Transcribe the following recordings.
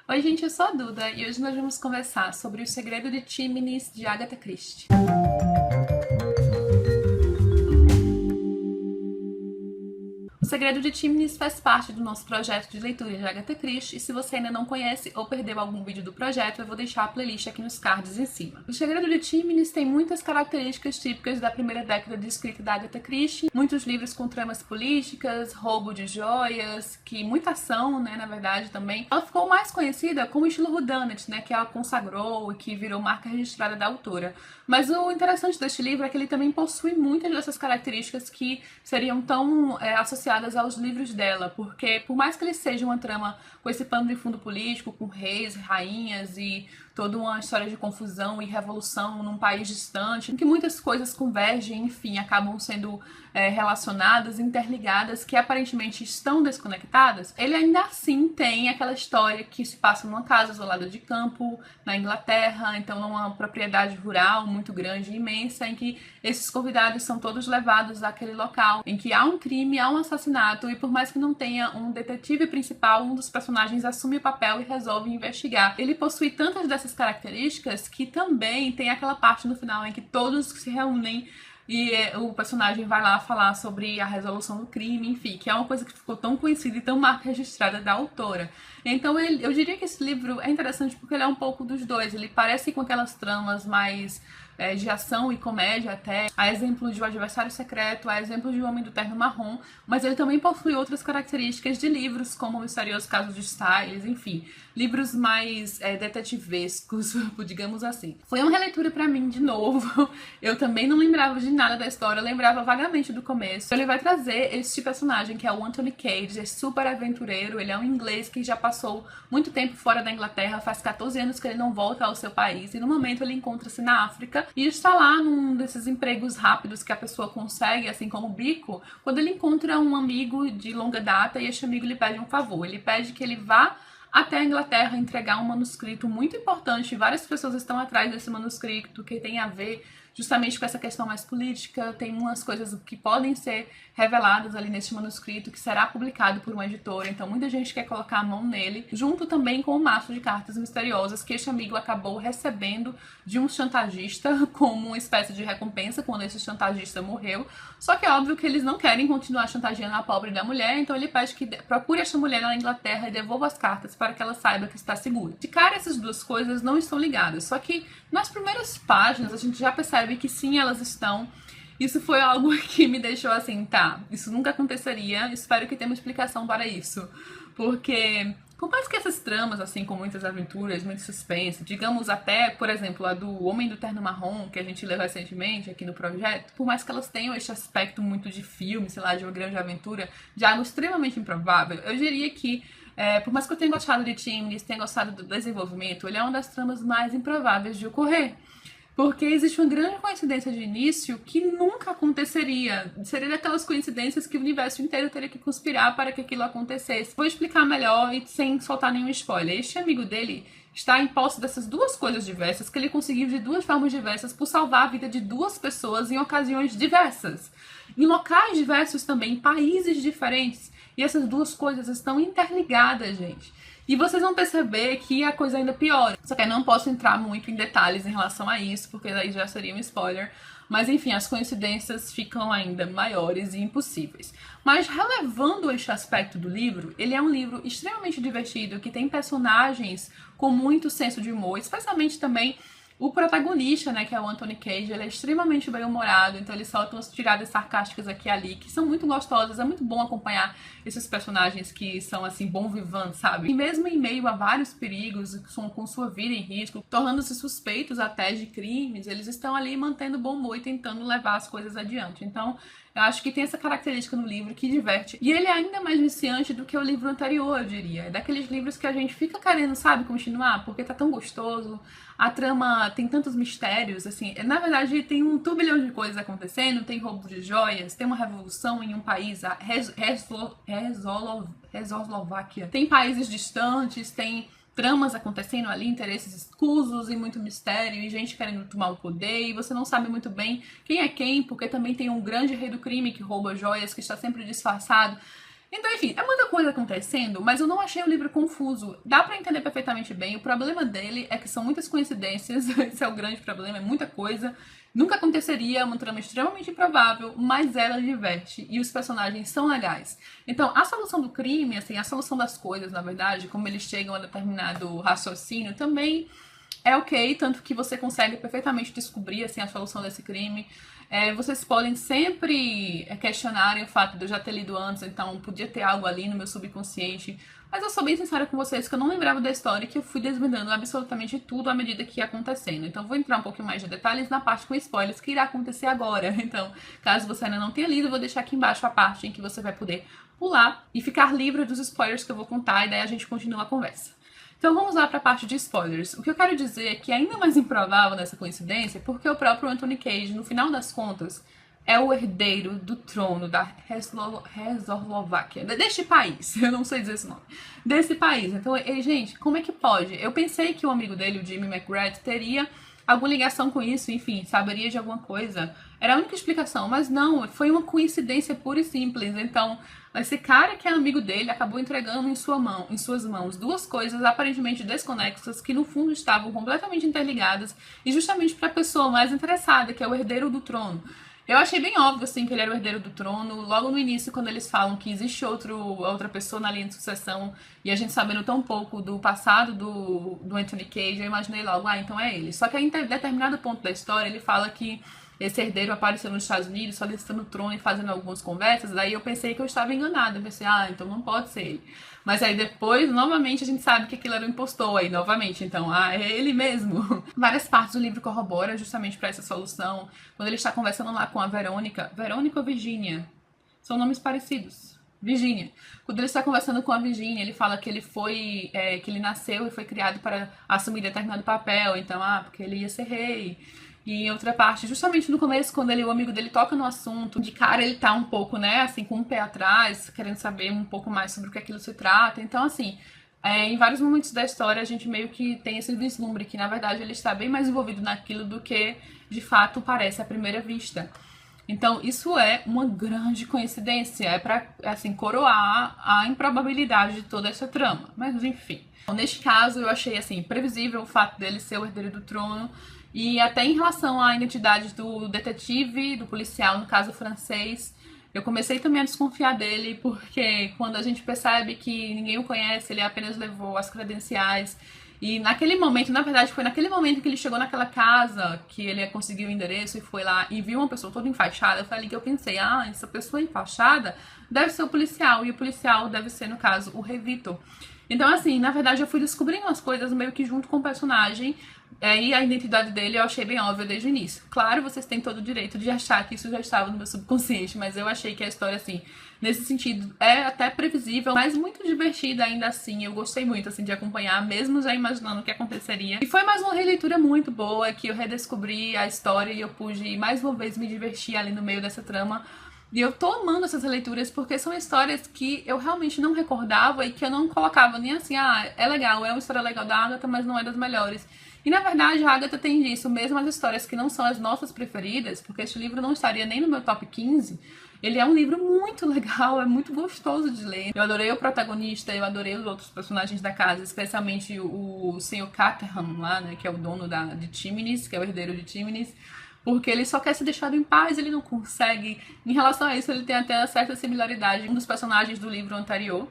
Oi, gente, eu sou a Duda e hoje nós vamos conversar sobre O Segredo de Tímenes, de Agatha Christie. O Segredo de Tímenes faz parte do nosso projeto de leitura de Agatha Christie e se você ainda não conhece ou perdeu algum vídeo do projeto, eu vou deixar a playlist aqui nos cards em cima. O Segredo de Tímenes tem muitas características típicas da primeira década de escrita da Agatha Christie, muitos livros com tramas políticas, roubo de joias, muita ação, né, na verdade também. Ela ficou mais conhecida como estilo whodunit, né, que ela consagrou e que virou marca registrada da autora. Mas o interessante deste livro é que ele também possui muitas dessas características que seriam tão associadas aos livros dela, porque por mais que ele seja uma trama com esse pano de fundo político, com reis, rainhas e toda uma história de confusão e revolução num país distante, em que muitas coisas convergem, enfim, acabam sendo relacionadas, interligadas, que aparentemente estão desconectadas, ele ainda assim tem aquela história que se passa numa casa isolada de campo, na Inglaterra, então numa propriedade rural muito grande e imensa, em que esses convidados são todos levados àquele local, em que há um crime, há um assassinato, e por mais que não tenha um detetive principal, um dos personagens assume o papel e resolve investigar. Ele possui tantas dessas características que também tem aquela parte no final em que todos se reúnem e o personagem vai lá falar sobre a resolução do crime, enfim, que é uma coisa que ficou tão conhecida e tão marca registrada da autora. Então eu diria que esse livro é interessante porque ele é um pouco dos dois. Ele parece com aquelas tramas mais de ação e comédia até, a exemplo de O Adversário Secreto, a exemplo de O Homem do Terno Marrom, mas ele também possui outras características de livros, como O Misterioso Caso de Styles, enfim, livros mais detetivescos, digamos assim. Foi uma releitura pra mim de novo, eu também não lembrava de nada da história, eu lembrava vagamente do começo. Ele vai trazer este personagem, que é o Anthony Cage, é super aventureiro, ele é um inglês que já passou muito tempo fora da Inglaterra, faz 14 anos que ele não volta ao seu país, e no momento ele encontra-se na África, e está lá num desses empregos rápidos que a pessoa consegue, assim como o bico, quando ele encontra um amigo de longa data e este amigo lhe pede um favor. Ele pede que ele vá até a Inglaterra entregar um manuscrito muito importante. Várias pessoas estão atrás desse manuscrito que tem a ver justamente com essa questão mais política. Tem umas coisas que podem ser reveladas ali nesse manuscrito que será publicado por uma editora, então muita gente quer colocar a mão nele, junto também com o maço de cartas misteriosas que este amigo acabou recebendo de um chantagista como uma espécie de recompensa quando esse chantagista morreu. Só que é óbvio que eles não querem continuar chantageando a pobre da mulher, então ele pede que procure essa mulher na Inglaterra e devolva as cartas para que ela saiba que está segura. De cara, essas duas coisas não estão ligadas, só que nas primeiras páginas a gente já percebe que sim, elas estão. Isso foi algo que me deixou assim, tá, isso nunca aconteceria, espero que tenha uma explicação para isso. Porque, por mais que essas tramas, assim, com muitas aventuras, muito suspense, digamos até, por exemplo, a do Homem do Terno Marrom, que a gente leu recentemente aqui no projeto, por mais que elas tenham este aspecto muito de filme, sei lá, de uma grande aventura, de algo extremamente improvável, eu diria que por mais que eu tenha gostado de Tímenes, tenha gostado do desenvolvimento, ele é uma das tramas mais improváveis de ocorrer. Porque existe uma grande coincidência de início que nunca aconteceria. Seria daquelas coincidências que o universo inteiro teria que conspirar para que aquilo acontecesse. Vou explicar melhor e sem soltar nenhum spoiler. Este amigo dele está em posse dessas duas coisas diversas que ele conseguiu de duas formas diversas por salvar a vida de duas pessoas em ocasiões diversas. Em locais diversos também, em países diferentes. E essas duas coisas estão interligadas, gente. E vocês vão perceber que a coisa ainda piora. Só que eu não posso entrar muito em detalhes em relação a isso, porque daí já seria um spoiler. Mas enfim, as coincidências ficam ainda maiores e impossíveis. Mas relevando este aspecto do livro, ele é um livro extremamente divertido, que tem personagens com muito senso de humor, especialmente também o protagonista, né, que é o Anthony Cage, ele é extremamente bem-humorado, então ele solta umas tiradas sarcásticas aqui e ali, que são muito gostosas, é muito bom acompanhar esses personagens que são, assim, bon vivant, sabe? E mesmo em meio a vários perigos, que são com sua vida em risco, tornando-se suspeitos até de crimes, eles estão ali mantendo bom humor e tentando levar as coisas adiante. Então, eu acho que tem essa característica no livro que diverte. E ele é ainda mais viciante do que o livro anterior, eu diria. É daqueles livros que a gente fica querendo, sabe, continuar, porque tá tão gostoso. A trama tem tantos mistérios, assim. Na verdade, tem um turbilhão de coisas acontecendo. Tem roubo de joias, tem uma revolução em um país, a Eslováquia. Tem países distantes, tem tramas acontecendo ali, interesses escusos e muito mistério, e gente querendo tomar o poder, e você não sabe muito bem quem é quem, porque também tem um grande rei do crime que rouba joias, que está sempre disfarçado. Então, enfim, é muita coisa acontecendo, mas eu não achei o livro confuso. Dá pra entender perfeitamente bem. O problema dele é que são muitas coincidências. Esse é o grande problema, é muita coisa. Nunca aconteceria, é uma trama extremamente improvável, mas ela diverte e os personagens são legais. Então, a solução do crime, assim, a solução das coisas, na verdade, como eles chegam a determinado raciocínio, também é ok, tanto que você consegue perfeitamente descobrir, assim, a solução desse crime. Vocês podem sempre questionarem o fato de eu já ter lido antes, então podia ter algo ali no meu subconsciente. Mas eu sou bem sincera com vocês que eu não lembrava da história e que eu fui desvendando absolutamente tudo à medida que ia acontecendo. Então vou entrar um pouquinho mais de detalhes na parte com spoilers que irá acontecer agora. Então, caso você ainda não tenha lido, eu vou deixar aqui embaixo a parte em que você vai poder pular e ficar livre dos spoilers que eu vou contar e daí a gente continua a conversa. Então vamos lá para a parte de spoilers. O que eu quero dizer é que é ainda mais improvável nessa coincidência porque o próprio Anthony Cage, no final das contas, é o herdeiro do trono da Reslováquia, deste país, eu não sei dizer esse nome, desse país. Então, gente, como é que pode? Eu pensei que o amigo dele, o Jimmy McGrath, teria alguma ligação com isso, enfim, saberia de alguma coisa. Era a única explicação, mas não, foi uma coincidência pura e simples. Então, esse cara que é amigo dele acabou entregando em suas mãos duas coisas aparentemente desconexas que no fundo estavam completamente interligadas e justamente para a pessoa mais interessada, que é o herdeiro do trono. Eu achei bem óbvio, assim, que ele era o herdeiro do trono. Logo no início, quando eles falam que existe outra pessoa na linha de sucessão e a gente sabendo tão pouco do passado do Anthony Cage, eu imaginei logo, então é ele. Só que em determinado ponto da história, ele fala que esse herdeiro apareceu nos Estados Unidos, solicitando o trono e fazendo algumas conversas. Daí eu pensei que eu estava enganada. Eu pensei, então não pode ser ele. Mas aí depois, novamente, a gente sabe que aquilo era um impostor aí, novamente. Então, é ele mesmo. Várias partes do livro corroboram justamente para essa solução. Quando ele está conversando lá com a Verônica ou Virginia? São nomes parecidos. Virginia. Quando ele está conversando com a Virginia, ele fala que ele foi, que ele nasceu e foi criado para assumir determinado papel. Então, porque ele ia ser rei. E em outra parte, justamente no começo, quando o amigo dele toca no assunto, de cara ele tá um pouco, né, assim, com um pé atrás, querendo saber um pouco mais sobre o que aquilo se trata. Então, assim, em vários momentos da história a gente meio que tem esse vislumbre que, na verdade, ele está bem mais envolvido naquilo do que, de fato, parece à primeira vista. Então, isso é uma grande coincidência, é pra, assim, coroar a improbabilidade de toda essa trama. Mas, enfim. Neste caso, eu achei, assim, previsível o fato dele ser o herdeiro do trono. E até em relação à identidade do detetive, do policial, no caso francês, eu comecei também a desconfiar dele, porque quando a gente percebe que ninguém o conhece, ele apenas levou as credenciais. E naquele momento, na verdade, foi naquele momento que ele chegou naquela casa, que ele conseguiu o endereço e foi lá e viu uma pessoa toda enfaixada, foi ali que eu pensei, essa pessoa enfaixada deve ser o policial, e o policial deve ser, no caso, o Rei Vitor. Então, assim, na verdade, eu fui descobrindo as coisas meio que junto com o personagem, e a identidade dele eu achei bem óbvia desde o início. Claro, vocês têm todo o direito de achar que isso já estava no meu subconsciente, mas eu achei que a história, assim, nesse sentido, é até previsível, mas muito divertida ainda assim. Eu gostei muito, assim, de acompanhar, mesmo já imaginando o que aconteceria. E foi mais uma releitura muito boa, que eu redescobri a história e eu pude, mais uma vez, me divertir ali no meio dessa trama. E eu tô amando essas releituras porque são histórias que eu realmente não recordava e que eu não colocava nem assim, é legal, é uma história legal da Agatha, mas não é das melhores. E na verdade a Agatha tem disso, mesmo as histórias que não são as nossas preferidas, porque este livro não estaria nem no meu top 15, ele é um livro muito legal, é muito gostoso de ler. Eu adorei o protagonista, eu adorei os outros personagens da casa, especialmente o Sr. Caterham lá, né, que é o dono de Chimneys, que é o herdeiro de Chimneys. Porque ele só quer ser deixado em paz, ele não consegue. Em relação a isso, ele tem até uma certa similaridade com um dos personagens do livro anterior,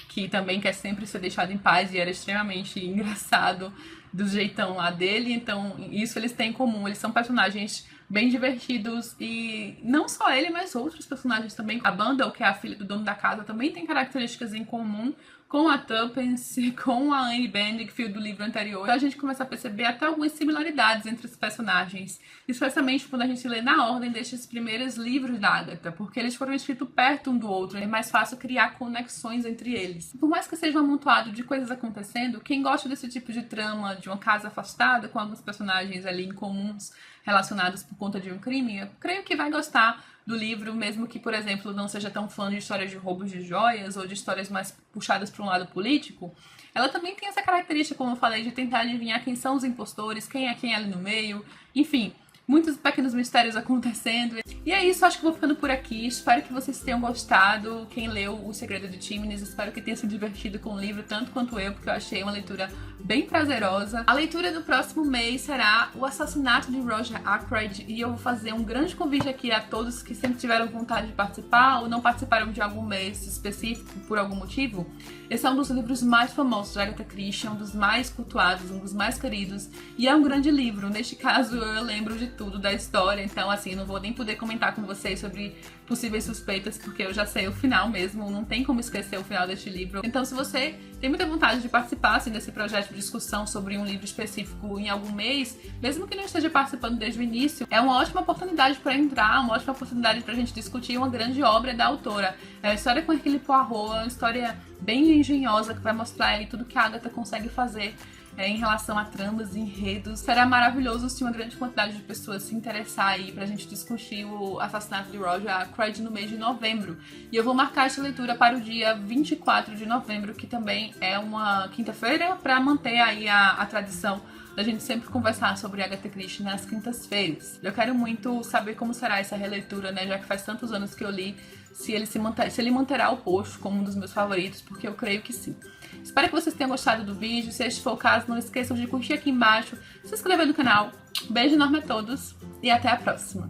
que também quer sempre ser deixado em paz e era extremamente engraçado do jeitão lá dele. Então, isso eles têm em comum. Eles são personagens bem divertidos e não só ele, mas outros personagens também. A Bundle, que é a filha do dono da casa, também tem características em comum com a Tuppence, com a Anne Bandingfield do livro anterior. Então a gente começa a perceber até algumas similaridades entre os personagens, especialmente quando a gente lê na ordem destes primeiros livros da Agatha, porque eles foram escritos perto um do outro, é mais fácil criar conexões entre eles. Por mais que seja um amontoado de coisas acontecendo, quem gosta desse tipo de trama, de uma casa afastada, com alguns personagens ali incomuns relacionados por conta de um crime, eu creio que vai gostar do livro, mesmo que, por exemplo, não seja tão fã de histórias de roubos de joias ou de histórias mais puxadas para um lado político. Ela também tem essa característica, como eu falei, de tentar adivinhar quem são os impostores, quem é ali no meio, enfim, muitos pequenos mistérios acontecendo. E é isso, acho que vou ficando por aqui. Espero que vocês tenham gostado. Quem leu O Segredo de Chimneys, espero que tenha se divertido com o livro, tanto quanto eu, porque eu achei uma leitura bem prazerosa. A leitura do próximo mês será O Assassinato de Roger Ackroyd, e eu vou fazer um grande convite aqui a todos que sempre tiveram vontade de participar ou não participaram de algum mês específico por algum motivo. Esse é um dos livros mais famosos de Agatha Christie, um dos mais cultuados, um dos mais queridos, e é um grande livro. Neste caso, eu lembro de tudo da história, então assim, não vou nem poder comentar com vocês sobre possíveis suspeitas, porque eu já sei o final mesmo, não tem como esquecer o final deste livro. Então, se você tem muita vontade de participar assim, desse projeto de discussão sobre um livro específico em algum mês, mesmo que não esteja participando desde o início, é uma ótima oportunidade para entrar, uma ótima oportunidade para a gente discutir uma grande obra da autora. É a história com Hercule Poirot, é uma história bem engenhosa que vai mostrar aí tudo que a Agatha consegue fazer em relação a tramas e enredos. Será maravilhoso se uma grande quantidade de pessoas se interessar aí pra gente discutir o assassinato de Roger Ackroyd no mês de novembro. E eu vou marcar essa leitura para o dia 24 de novembro, que também é uma quinta-feira, para manter aí a tradição da gente sempre conversar sobre Agatha Christie nas quintas-feiras. Eu quero muito saber como será essa releitura, né, já que faz tantos anos que eu li, se ele manterá o posto como um dos meus favoritos, porque eu creio que sim. Espero que vocês tenham gostado do vídeo. Se este for o caso, não esqueçam de curtir aqui embaixo, se inscrever no canal. Beijo enorme a todos e até a próxima!